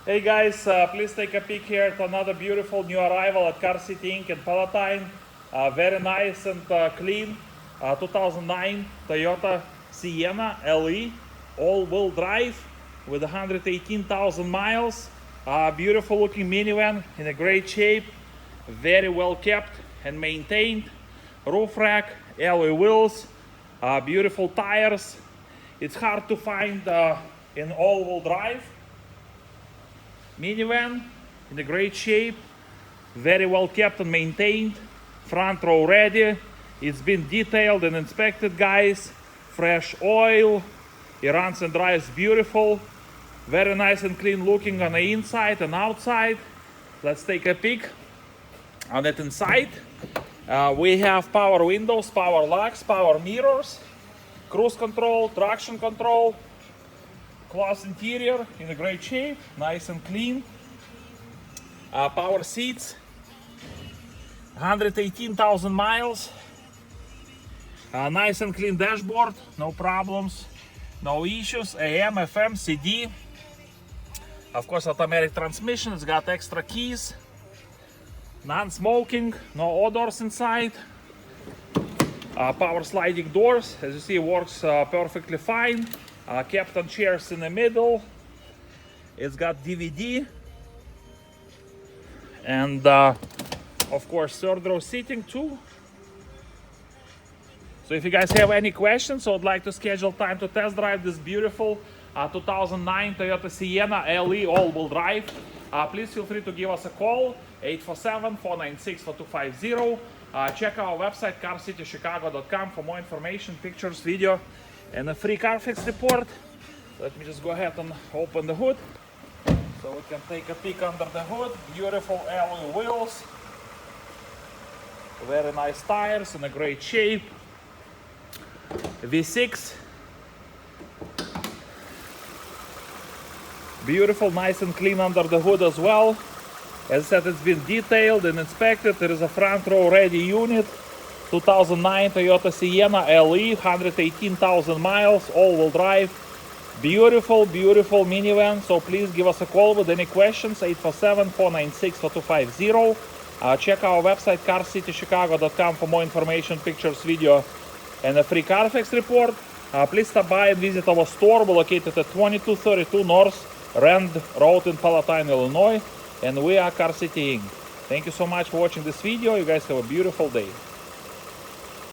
Hey guys, please take a peek here at another beautiful new arrival at Car City Inc. in Palatine. Very nice and clean 2009 Toyota Sienna LE all-wheel drive with 118,000 miles. Beautiful looking minivan in a great shape, very well kept and maintained. Roof rack, alloy wheels, beautiful tires. It's hard to find in all-wheel drive minivan in a great shape, very well kept and maintained. Front row ready. It's been detailed and inspected, guys. Fresh oil. It runs and drives beautiful. Very nice and clean looking on the inside and outside. Let's take a peek on it inside. We have power windows, power locks, power mirrors, cruise control, traction control. Cloth interior in a great shape, nice and clean. Power seats, 118,000 miles. Nice and clean dashboard, no problems, no issues. AM, FM, CD. Of course, automatic transmission. It's got extra keys. Non-smoking, no odors inside. Power sliding doors, as you see, works perfectly fine. Captain chairs in the middle. It's got DVD. And of course, third row seating too. So if you guys have any questions or would like to schedule time to test drive this beautiful 2009 Toyota Sienna LE all-wheel drive, please feel free to give us a call, 847-496-4250. Check our website, carcitychicago.com, for more information, pictures, video, and a free Carfax report. Let me just go ahead and open the hood so we can take a peek under the hood. Beautiful alloy wheels, very nice tires in a great shape. V6, beautiful, nice and clean under the hood as well. As I said, it's been detailed and inspected. There is a front row ready unit. 2009 Toyota Sienna LE, 118,000 miles, all-wheel drive. Beautiful, beautiful minivan. So please give us a call with any questions, 847-496-4250. Check our website, carcitychicago.com, for more information, pictures, video, and a free Carfax report. Please stop by and visit our store. We're located at 2232 North Rand Road in Palatine, Illinois. And we are Car City Inc. Thank you so much for watching this video. You guys have a beautiful day.